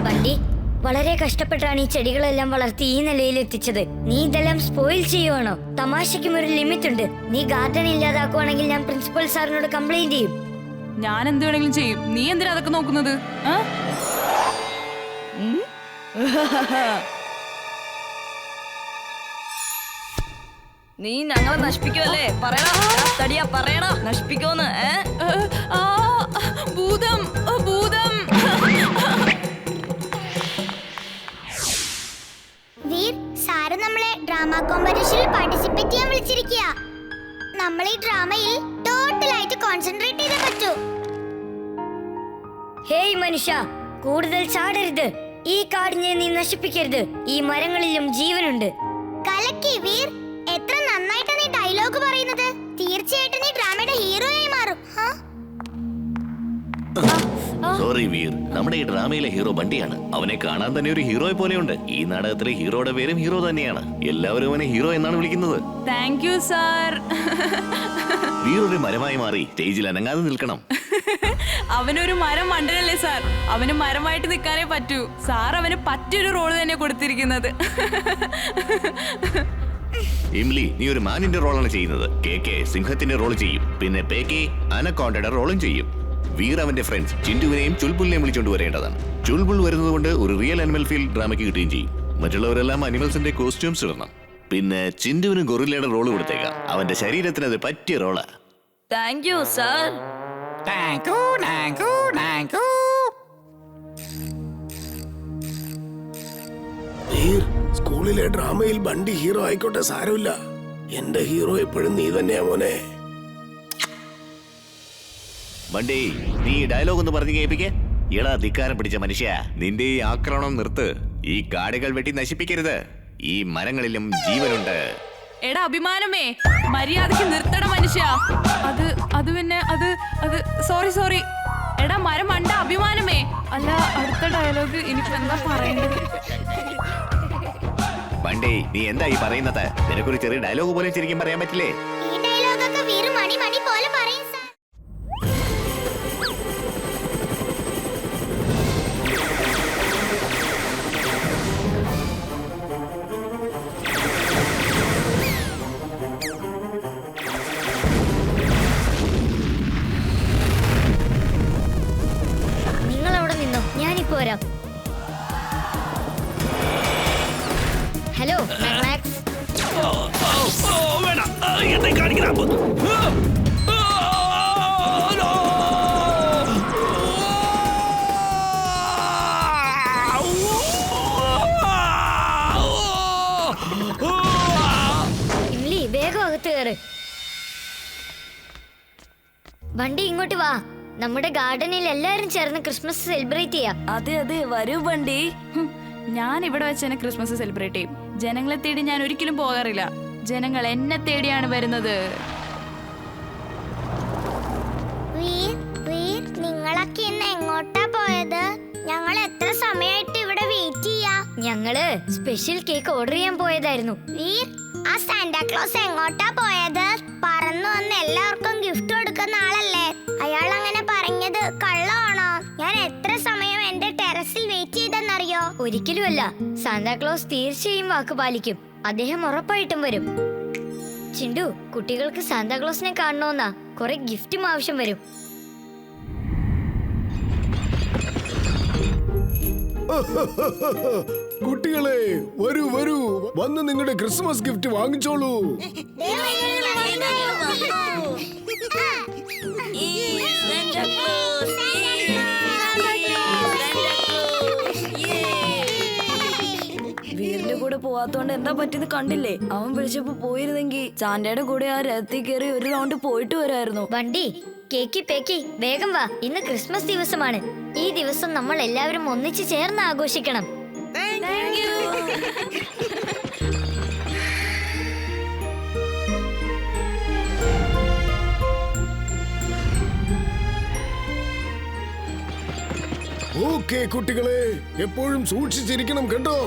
ബണ്ടി, വളരെ കഷ്ടപ്പെട്ടാണ് ഈ ചെടികളെല്ലാം വളർത്തി ഈ നിലയിൽ എത്തിച്ചത്. നീ ഇതെല്ലാം സ്പോയിൽ ചെയ്യുവാണോ? തമാശയ്ക്കും ഒരു ലിമിറ്റ് ഉണ്ട്. നീ ഗാർഡൻ ഇല്ലാതാക്കുവാണെങ്കിൽ ഞാൻ പ്രിൻസിപ്പൽ സാറിനോട് കംപ്ലൈന്റ് ചെയ്യും. ഞാൻ എന്ത് വേണമെങ്കിലും ചെയ്യും. നീ എന്തിനാ അതൊക്കെ നോക്കുന്നത്? നീ ഞങ്ങളെ നശിപ്പിക്കുമല്ലേ? പറയടാ തടിയാ, പറയടാ നശിപ്പിക്കുമെന്ന്. ഭൂതം ഭൂതം. വീർ, സാറ് നമ്മളെ ഡ്രാമ കോമ്പറ്റീഷനിൽ പാർട്ടിസിപ്പേറ്റ് ചെയ്യാൻ വിളിച്ചിരിക്കുക. നമ്മൾ ഈ ഡ്രാമയിൽ ടോട്ടലായിട്ട് കോൺസെൻട്രേറ്റ് ചെയ്തേ പറ്റൂ. ഹേയ് മനുഷ്യ, കൂടുതൽ ചാടരുത്. ഈ കാടിനെ നീ നശിപ്പിക്കരുത്. ഈ മരങ്ങളിലും ജീവനുണ്ട്. കലക്കി വീർ, എത്ര നന്നായിട്ടാണ് നീ ഡയലോഗ് പറയുന്നത്. തീർച്ചയായിട്ടും നീ ഡ്രാമയുടെ ഹീറോയായി മാറും. സോറി വീർ, നമ്മുടെ ഈ ഡ്രാമയിലെ ഹീറോ ബണ്ടിയാണ്. അവനെ കാണാൻ തന്നെ ഒരു ഹീറോയെ പോലെയുണ്ട്. ഈ നാടകത്തിലെ ഹീറോയുടെ പേരും ഹീറോ തന്നെയാണ്. എല്ലാവരും അവനെ ഹീറോ എന്നാണ് വിളിക്കുന്നത്. Thank you sir. വീർ ഒരു മരമായി മാറി സ്റ്റേജിൽ അനങ്ങാതെ നിൽക്കണം. അവനൊരു മരം മണ്ടനല്ലേ സാർ? അവന് മരമായിട്ട് നിൽക്കാനേ പറ്റൂ. സാർ അവന് പറ്റിയൊരു റോള് തന്നെ കൊടുത്തിരിക്കുന്നത്. ഇംലി, നീ ഒരു മാനിന്റെ റോളാണ് ചെയ്യുന്നത്. കെ സിംഹത്തിന്റെ റോൾ ചെയ്യും. പിന്നെ പേക്കെ അനക്കോണ്ടയുടെ റോളും ചെയ്യും. വീർ അവന്റെ ഫ്രണ്ട്സ് ചിന്റുവിനെയും ചുൽബുലിനെയും വിളിച്ചുകൊണ്ട് വരേണ്ടതാണ്. ചുൽബുൾ വരുന്നതുകൊണ്ട് ഒരു റിയൽ അനിമൽ ഫീൽ ഡ്രാമയ്ക്ക് കിട്ടുകയും ചെയ്യും. മറ്റുള്ളവരെല്ലാം അനിമൽസിന്റെ കോസ്റ്റ്യൂംസ് ഇടണം. പിന്നെ ചിന്റുവിന് ഗൊറില്ലയുടെ റോള് കൊടുത്തേക്കാം. അവന്റെ ശരീരത്തിന് അത് പറ്റിയ റോളാ. Thank you sir. സ്കൂളിലെ ഡ്രാമയിൽ ബണ്ടി ഹീറോ ആയിക്കോട്ടെ, സാരമില്ല. എന്റെ ഹീറോ എപ്പോഴും നീ തന്നെയാ മോനെ. ബണ്ടി, നീ ഡയലോഗ് ഒന്ന് പറഞ്ഞു കേൾപ്പിക്കേ. എടാ ധിക്കാരം പിടിച്ച മനുഷ്യ, നിന്റെ ഈ ആക്രമണം നിർത്ത്. ഈ കാടുകൾ വെട്ടി നശിപ്പിക്കരുത്. ഈ മരങ്ങളിലും ജീവനുണ്ട്. എടാ അഭിമാനമേ, മര്യാദക്ക് നിർത്തട മനുഷ്യ. അത് പിന്നെ അത് സോറി. എടാ മരം മണ്ട അഭിമാനമേ. അല്ല, അടുത്ത ഡയലോഗ് എനിക്ക് എന്താ പറയേണ്ടത്? ബണ്ടി, നീ എന്താ ഈ പറയുന്നത്? നിനക്കൊരു ചെറിയ ഡയലോഗ് പോലും ശരിക്കും പറയാൻ പറ്റില്ലേ? ഈ ഡയലോഗൊക്കെ വീർ മണി പോലെ പറയും സാർ. നിങ്ങൾ അവിടെ നിന്നോ, ഞാനിപ്പോ വരാം. Hello max. ഇംലി, വേഗം അകത്ത് കയറ്. വണ്ടി ഇങ്ങോട്ട് വാ. നമ്മുടെ ഗാർഡനിൽ എല്ലാരും ചേർന്ന് ക്രിസ്മസ് സെലിബ്രേറ്റ് ചെയ്യാം. അതെ വരൂ ബണ്ടി. ഞാൻ ഇവിടെ വെച്ച് തന്നെ ക്രിസ്മസ് സെലിബ്രേറ്റ് ചെയ്യും. ജനങ്ങളെ തേടി ഞാൻ ഒരിക്കലും പോകാറില്ല. ജനങ്ങൾ എന്നെ തേടിയാണ് വരുന്നത്. നിങ്ങളൊക്കെ ഇന്ന് എങ്ങോട്ടാ പോയത്? ഞങ്ങൾ എത്ര സമയമായിട്ട് ഇവിടെ വെയിറ്റ് ചെയ്യാ. ഞങ്ങള് സ്പെഷ്യൽ കേക്ക് ഓർഡർ ചെയ്യാൻ പോയതായിരുന്നു. വീർ, ആ സാന്റാക്ലോസ് എങ്ങോട്ടാ പോയത്? പറന്നു വന്ന് എല്ലാവർക്കും ഗിഫ്റ്റ് കൊടുക്കുന്ന ആളല്ലേ? അയാൾ അങ്ങനെ പറഞ്ഞത് കള്ളമാണോ? ഞാൻ എത്ര സമയം എന്റെ ടെറസിൽ വെയിറ്റ് ചെയ്തെന്നറിയോ? ഒരിക്കലുമല്ല. സാന്താക്ലോസ് തീർച്ചയായും വാക്ക് പാലിക്കും. അദ്ദേഹം ഉറപ്പായിട്ടും വരും. ചിണ്ടു, കുട്ടികൾക്ക് സാന്താക്ലോസിനെ കാണണമെന്നാ കുറെ ഗിഫ്റ്റും ആവശ്യം വരും. കുട്ടികളെ, വരൂ വന്ന് നിങ്ങളുടെ ക്രിസ്മസ് ഗിഫ്റ്റ് വാങ്ങിച്ചോളൂ. വീറിന്റെ കൂടെ പോവാത്തോണ്ട് എന്താ പറ്റിയത് കണ്ടില്ലേ? അവൻ വിളിച്ചപ്പോ പോയിരുന്നെങ്കിൽ സാന്റയുടെ കൂടെ ആ രഥത്തിൽ കയറി ഒരു റൗണ്ട് പോയിട്ട് വരായിരുന്നു. വണ്ടി, കേക്കി പേക്കി, വേഗം വാ. ഇന്ന് ക്രിസ്മസ് ദിവസമാണ്. ഈ ദിവസം നമ്മൾ എല്ലാവരും ഒന്നിച്ച് ചേർന്ന് ആഘോഷിക്കണം. ഓക്കെ കുട്ടികളെ, എപ്പോഴും സൂക്ഷിച്ചിരിക്കണം കേട്ടോ.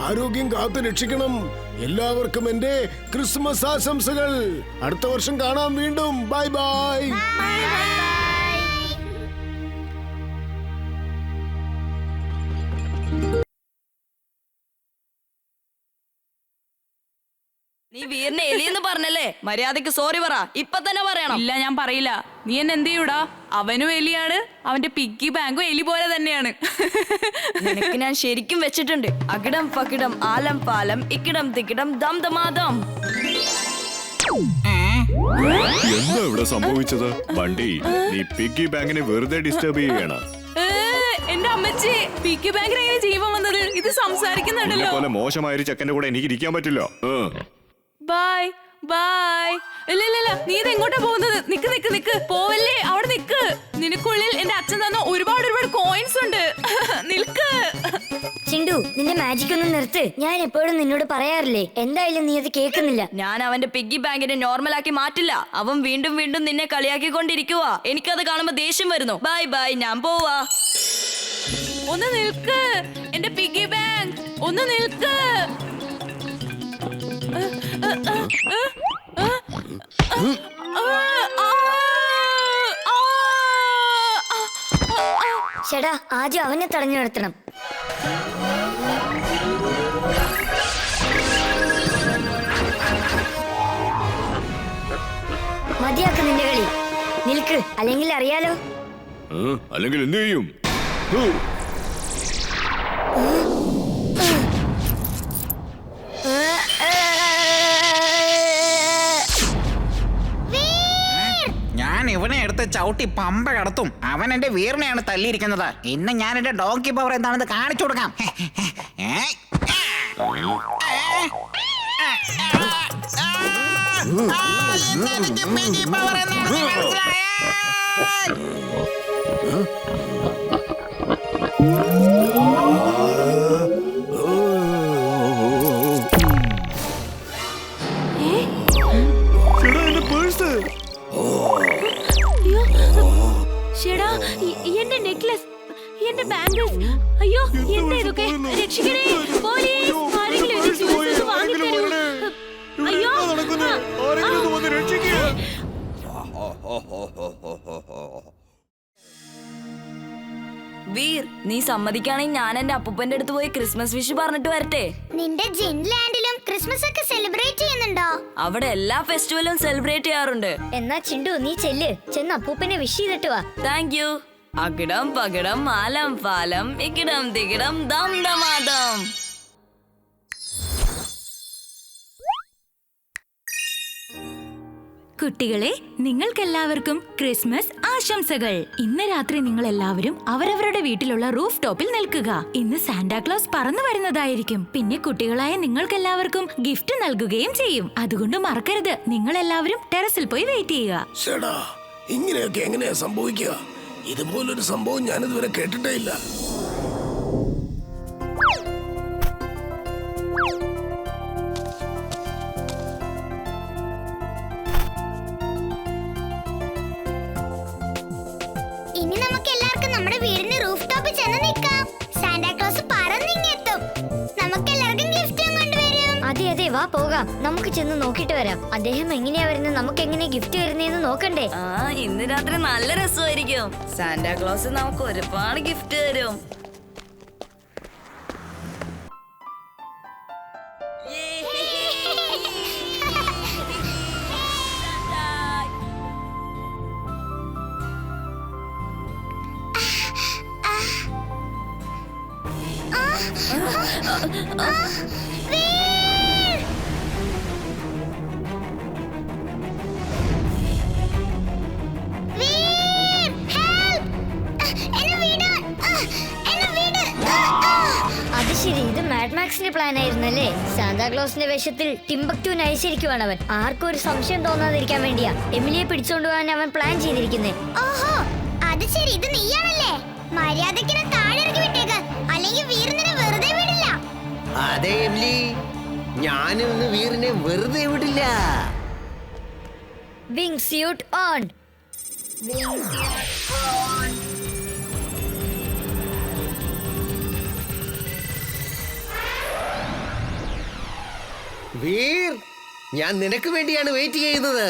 ആരോഗ്യം കാത്തു രക്ഷിക്കണം. എല്ലാവർക്കും എന്റെ ക്രിസ്മസ് ആശംസകൾ. അടുത്ത വർഷം കാണാം വീണ്ടും. Bye bye. നീ വീറിനെ എലിയെന്ന് പറഞ്ഞല്ലേ? മര്യാദക്ക് സോറി പറ, ഇപ്പൊ തന്നെ പറയണം. ഇല്ല, ഞാൻ പറയില്ല. നീ എന്നെ എന്ത് ചെയ്യൂടാ? അവനും എലിയാണ്, അവന്റെ പിഗ്ഗി ബാങ്കും എലി പോലെ തന്നെയാണ്. നിനക്ക് ഞാൻ ശരിക്കും വെച്ചിട്ടുണ്ട്. അകിടം പകിടം ആലം പാലം ഇക്കിടം തിക്കിടം ദം ദമാദം. എന്താ ഇവിടെ സംഭവിച്ചത്? വണ്ടി നീ പിഗ്ഗി ബാങ്കിനെ വെറുതെ ഡിസ്റ്റർബ് ചെയ്യണം. എന്റെ അമ്മച്ചി, പിഗ്ഗി ബാങ്കിന് എങ്ങനെ ജീവൻ വന്നത്? ഇത് സംസാരിക്കുന്നുണ്ടല്ലോ. പോലെ മോശമായൊരു ചെക്കന്റെ കൂടെ എനിക്ക് ഇരിക്കാൻ പറ്റില്ല. Bye bye. ഇല്ല ഇല്ല ഇല്ല, നീ ഇത് എങ്ങോട്ടാ പോകുന്നത്? നിക്ക് നിക്ക് നിക്ക്, പോവല്ലേ, അവിടെ നിക്ക്. നിനക്കുള്ളിൽ എന്റെ അച്ഛൻ തന്ന ഒരുപാട് കോയിൻസ് ഉണ്ട്. നിൽക്ക്. ചിണ്ടു, നിന്റെ മാജിക് ഒന്ന് നിർത്ത്. ഞാൻ എപ്പോഴും നിന്നോട് പറയാറില്ലേ, എന്തായാലും നീ അത് കേൾക്കുന്നില്ല. ഞാൻ അവന്റെ പിഗ്ഗി ബാങ്കിനെ നോർമലാക്കി മാറ്റില്ല. അവൻ വീണ്ടും വീണ്ടും നിന്നെ കളിയാക്കിക്കൊണ്ടിരിക്കുക. എനിക്കത് കാണുമ്പോ ദേഷ്യം വരുന്നു. ബൈ ബൈ, ഞാൻ പോവാ. ഒന്ന് നിൽക്ക് എന്റെ പിഗ്ഗി ബാങ്ക്, ഒന്ന് നിൽക്ക്. ചേടാ, ആദ്യം അവനെ തടഞ്ഞു നിർത്തണം. മതിയാക്ക് നിന്റെ കളി. നിൽക്ക്, അല്ലെങ്കിൽ അറിയാലോ. അല്ലെങ്കിൽ എന്ത് ചെയ്യും? ഞാൻ ഇവനെ എടുത്ത് ചവിട്ടി പമ്പ കടത്തും. അവൻ എന്റെ വീറിനെയാണ് തല്ലിയിരിക്കുന്നത്. ഇന്ന് ഞാൻ എന്റെ ഡോങ്കി പവർ എന്താണെന്ന് കാണിച്ചു കൊടുക്കാം. ചേടാ, എന്റെ നെക്ലസ്, എന്റെ ബാംഗിൾസ്. അയ്യോ, എന്താ ഇതൊക്കെ? രക്ഷിക്കണേ, പോലീസ്, ആരെങ്കിലും എന്റെ jewels ഒന്ന് വാങ്ങിത്തരൂ. അയ്യോ, വീർ, നീ സമ്മതിക്കുകയാണെങ്കിൽ ഞാൻ എന്റെ അപ്പൂപ്പന്റെ അടുത്ത് പോയി ക്രിസ്മസ് വിഷ് പറഞ്ഞിട്ട് വരട്ടെ. നിന്റെ ജിൻലാൻഡിലും ക്രിസ്മസ് ഒക്കെ സെലിബ്രേറ്റ് ചെയ്യുന്നുണ്ടോ? അവിടെ എല്ലാ ഫെസ്റ്റിവലും സെലിബ്രേറ്റ് ചെയ്യാറുണ്ട്. എന്നാ ചിണ്ടു, നീ ചെല്ല്, ചെന്ന് അപ്പൂപ്പനെ വിഷ് ചെയ്തിട്ട് വാ. Thank you. അകിടം പകിടം ആലം പാലം ഇക്കിടം തികിടം ദം ദമാദം. കുട്ടികളെ, നിങ്ങൾക്കെല്ലാവർക്കും ക്രിസ്മസ് ആശംസകൾ. ഇന്ന് രാത്രി നിങ്ങൾ എല്ലാവരും അവരവരുടെ വീട്ടിലുള്ള റൂഫ് ടോപ്പിൽ നിൽക്കുക. ഇന്ന് സാന്റാക്ലോസ് പറന്നു വരുന്നതായിരിക്കും. പിന്നെ കുട്ടികളായ നിങ്ങൾക്കെല്ലാവർക്കും ഗിഫ്റ്റ് നൽകുകയും ചെയ്യും. അതുകൊണ്ട് മറക്കരുത്, നിങ്ങൾ എല്ലാവരും ടെറസിൽ പോയി വെയിറ്റ് ചെയ്യുക. ചേടാ, ഇങ്ങനെയൊക്കെ എങ്ങനെയാ സംഭവിക്കുക? ഇതുപോലൊരു സംഭവം ഞാനിതുവരെ കേട്ടിട്ടേ ഇല്ല. ഇനി നമുക്ക് എല്ലാവർക്കും നമ്മുടെ വീടിന്റെ റൂഫ് ടോപ്പിൽ ചെന്ന് നിൽക്കാം. സാന്റാക്ലോസ് പറന്നിങ്ങെത്തും. നമുക്ക് എല്ലാവർക്കും ഗിഫ്റ്റും കൊണ്ടുവരും. അതെ അതെ, വാ പോകാം. നമുക്ക് ചെന്ന് നോക്കിട്ട് വരാം. അദ്ദേഹം എങ്ങനെയാ വരുന്നത്, നമുക്ക് എങ്ങനെ ഗിഫ്റ്റ് വരുന്നതെന്ന് നോക്കണ്ടേ? ഇന്ന് രാത്രി നല്ല രസമായിരിക്കും. സാന്റാക്ലോസ് നമുക്ക് ഒരുപാട് ഗിഫ്റ്റ് തരും. അത് ശരി, ഇത് മാഡ് മാക്സിന്റെ പ്ലാൻ ആയിരുന്നല്ലേ? സാന്താക്ലോസിന്റെ വേഷത്തിൽ ടിംബക്ടു നയിച്ചിരിക്കുവാണ് അവൻ. ആർക്കും ഒരു സംശയം തോന്നാതിരിക്കാൻ വേണ്ടിയാ എമിലിയെ പിടിച്ചോണ്ട് പോകാൻ അവൻ പ്ലാൻ ചെയ്തിരിക്കുന്നേ. ഓഹോ, അത് ശരി, ഇത് നീയാണല്ലേ? മര്യാദയ്ക്ക് താഴെ ഇറക്കി വിട്ടേക്ക്, അല്ലെങ്കിൽ വീറിനെ വെറുതെ വിടില്ല. അതെ എമിലി, ഞാനിന്ന് വീറിനെ വെറുതെ വിടില്ല. Wing suit on. വീർ, ഞാൻ നിനക്ക് വേണ്ടിയാണ് വെയിറ്റ് ചെയ്യുന്നത്.